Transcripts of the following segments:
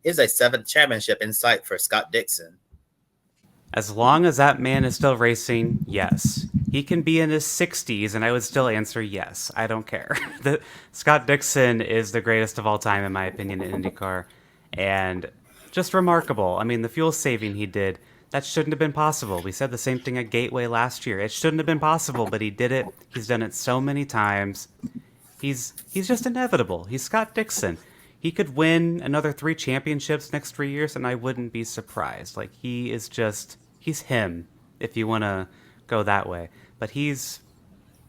is a seventh championship in sight for Scott Dixon. As long as that man is still racing, yes. He can be in his 60s and I would still answer yes. I don't care. Scott Dixon is the greatest of all time, in my opinion, in IndyCar. And just remarkable. I mean, the fuel saving he did, that shouldn't have been possible. We said the same thing at Gateway last year. It shouldn't have been possible, but he did it. He's done it so many times. He's just inevitable. He's Scott Dixon. He could win another 3 championships next 3 years, and I wouldn't be surprised. Like he's him, if you want to go that way. But he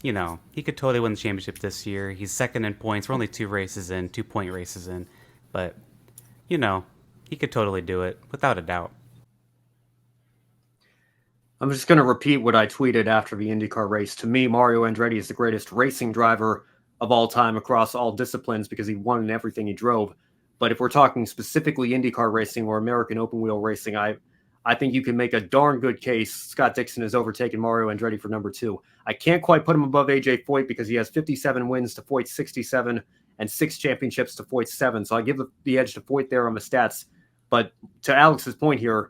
could totally win the championship this year. He's second in points. We're only 2 races in, 2 point races in, but you know, he could totally do it without a doubt. I'm just going to repeat what I tweeted after the IndyCar race. To me, Mario Andretti is the greatest racing driver of all time across all disciplines because he won in everything he drove. But if we're talking specifically IndyCar racing or American open wheel racing, I think you can make a darn good case Scott Dixon has overtaken Mario Andretti for number 2. I can't quite put him above AJ Foyt because he has 57 wins to Foyt's 67 and 6 championships to Foyt's 7. So I give the edge to Foyt there on the stats. But to Alex's point here,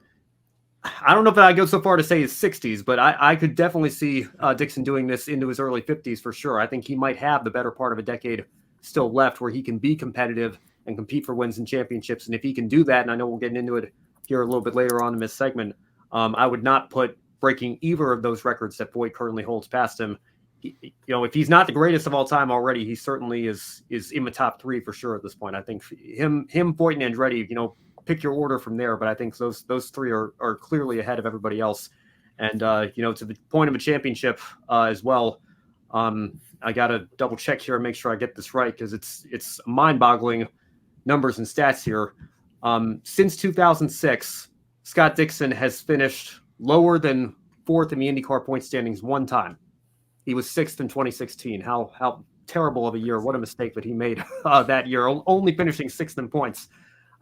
I don't know if I go so far to say his 60s, but I could definitely see Dixon doing this into his early 50s for sure. I think he might have the better part of a decade still left where he can be competitive and compete for wins and championships. And if he can do that, and I know we'll get into it here a little bit later on in this segment, I would not put breaking either of those records that Foyt currently holds past him. If he's not the greatest of all time already, he certainly is in the top 3 for sure at this point. I think him, Foyt, and Andretti, pick your order from there, but I think those 3 are clearly ahead of everybody else. And to the point of a championship as well, I got to double check here and make sure I get this right because it's mind-boggling numbers and stats here. Since 2006, Scott Dixon has finished lower than 4th in the IndyCar point standings one time. He was 6th in 2016. How terrible of a year! What a mistake that he made that year, only finishing 6th in points.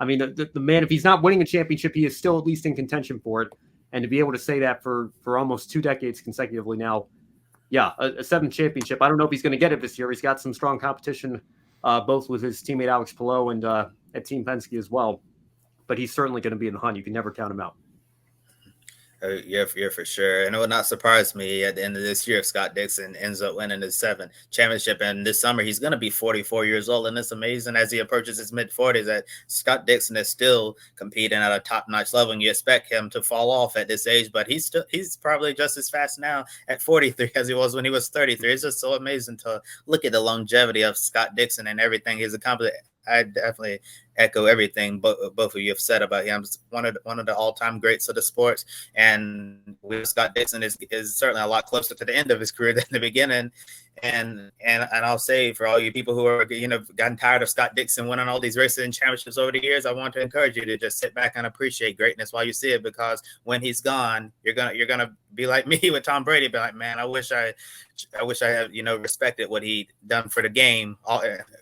I mean, the man, if he's not winning a championship, he is still at least in contention for it. And to be able to say that for almost 2 decades consecutively now, yeah, a 7th championship. I don't know if he's going to get it this year. He's got some strong competition, both with his teammate Alex Palou and at Team Penske as well. But he's certainly going to be in the hunt. You can never count him out. Yeah, for sure. And it would not surprise me at the end of this year if Scott Dixon ends up winning his 7th championship. And this summer, he's going to be 44 years old. And it's amazing as he approaches his mid-40s that Scott Dixon is still competing at a top-notch level. And you expect him to fall off at this age, but he's probably just as fast now at 43 as he was when he was 33. It's just so amazing to look at the longevity of Scott Dixon and everything he's accomplished. I definitely echo everything both of you have said about him. One of the all-time greats of the sports, and Scott Dixon is certainly a lot closer to the end of his career than the beginning. And I'll say for all you people who are gotten tired of Scott Dixon winning all these races and championships over the years, I want to encourage you to just sit back and appreciate greatness while you see it, because when he's gone, you're gonna be like me with Tom Brady, be like, man, I wish I had respected what he done for the game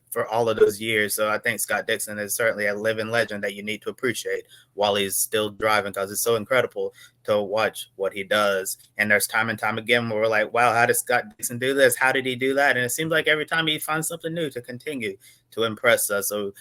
for all of those years. So I think Scott Dixon is certainly a living legend that you need to appreciate while he's still driving, because it's so incredible to watch what he does. And there's time and time again where we're like, wow, how did Scott Dixon do this? How did he do that? And it seems like every time he finds something new to continue to impress us. So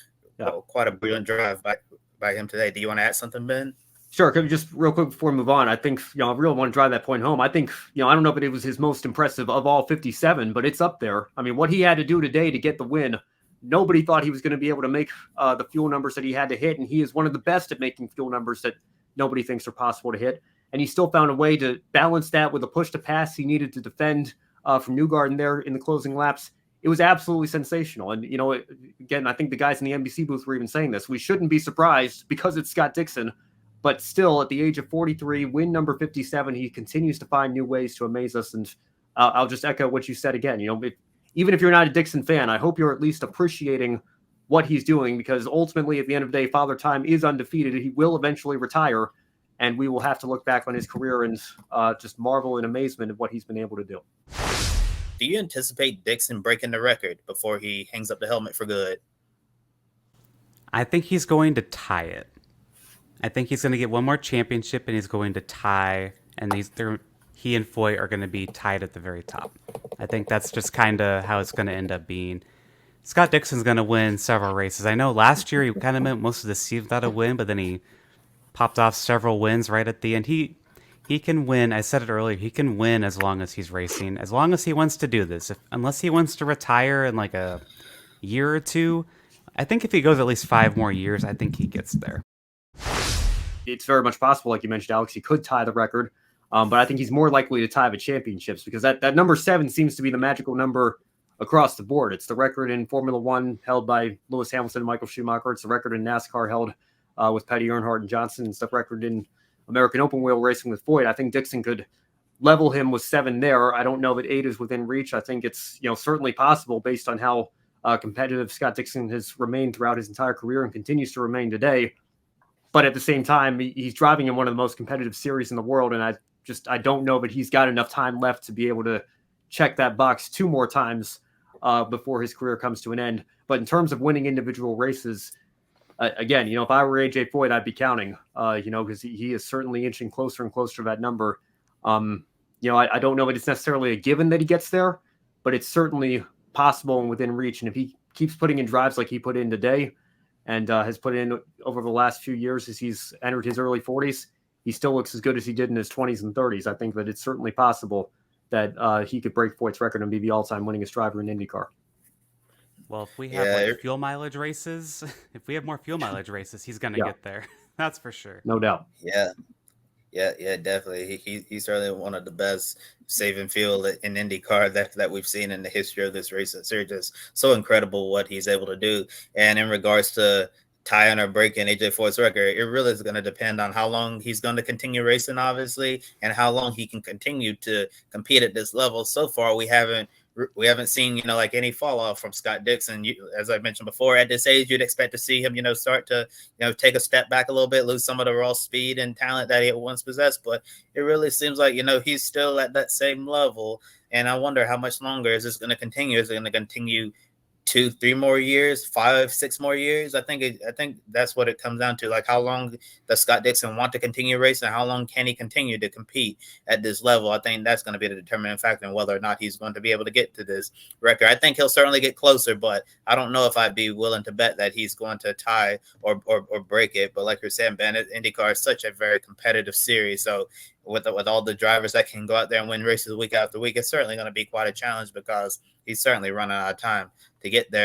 quite a brilliant drive by him today. Do you want to add something, Ben? Sure. Just real quick before we move on, I think, I really want to drive that point home. I think, I don't know if it was his most impressive of all 57, but it's up there. I mean, what he had to do today to get the win, nobody thought he was going to be able to make the fuel numbers that he had to hit. And he is one of the best at making fuel numbers that nobody thinks are possible to hit. And he still found a way to balance that with a push to pass he needed to defend from Newgarden there in the closing laps. It was absolutely sensational. And, again, I think the guys in the NBC booth were even saying this. We shouldn't be surprised because it's Scott Dixon. But still, at the age of 43, win number 57, he continues to find new ways to amaze us. And I'll just echo what you said again. Even if you're not a Dixon fan, I hope you're at least appreciating what he's doing, because ultimately, at the end of the day, Father Time is undefeated. He will eventually retire, and we will have to look back on his career and just marvel in amazement at what he's been able to do. Do you anticipate Dixon breaking the record before he hangs up the helmet for good? I think he's going to tie it. I think he's going to get one more championship, and he's going to tie, and he and Foyt are going to be tied at the very top. I think that's just kind of how it's going to end up being. Scott Dixon's going to win several races. I know last year he kind of meant most of the season without a win, but then he popped off several wins right at the end. He can win. I said it earlier. He can win as long as he's racing, as long as he wants to do this. Unless he wants to retire in like a year or two, I think if he goes at least 5 more years, I think he gets there. It's very much possible, like you mentioned, Alex, he could tie the record. But I think he's more likely to tie the championships because that number 7 seems to be the magical number across the board. It's the record in Formula One held by Lewis Hamilton and Michael Schumacher. It's the record in NASCAR held with Petty Earnhardt and Johnson. It's the record in American open wheel racing with Foyt. I think Dixon could level him with 7 there. I don't know that 8 is within reach. I think it's certainly possible based on how competitive Scott Dixon has remained throughout his entire career and continues to remain today. But at the same time, he's driving in one of the most competitive series in the world, and I don't know that he's got enough time left to be able to check that box 2 more times before his career comes to an end. But in terms of winning individual races, again, if I were AJ Foyt, I'd be counting, because he is certainly inching closer and closer to that number. I don't know that it's necessarily a given that he gets there, but it's certainly possible and within reach. And if he keeps putting in drives like he put in today and has put in over the last few years as he's entered his early 40s, he still looks as good as he did in his 20s and 30s. I think that it's certainly possible that he could break Foyt's record and be the all-time winningest driver in IndyCar. Well, if we have fuel mileage races, he's going to get there. That's for sure. No doubt. Yeah, definitely. He's certainly one of the best saving fuel in IndyCar that we've seen in the history of this race. It's just so incredible what he's able to do. And in regards to tying or breaking AJ Foyt's record, it really is going to depend on how long he's going to continue racing, obviously, and how long he can continue to compete at this level. So far, we haven't seen, like any fall off from Scott Dixon. As I mentioned before, at this age, you'd expect to see him, start to, take a step back a little bit, lose some of the raw speed and talent that he once possessed. But it really seems like, he's still at that same level. And I wonder how much longer is this going to continue? Is it going to continue 2-3 more years, 5-6 more years? I think that's what it comes down to. Like, how long does Scott Dixon want to continue racing? How long can he continue to compete at this level? I think that's going to be the determining factor in whether or not he's going to be able to get to this record. I think he'll certainly get closer, but I don't know if I'd be willing to bet that he's going to tie or break it. But like you're saying, Ben, IndyCar is such a very competitive series. So with all the drivers that can go out there and win races week after week, it's certainly going to be quite a challenge because he's certainly running out of time to get there.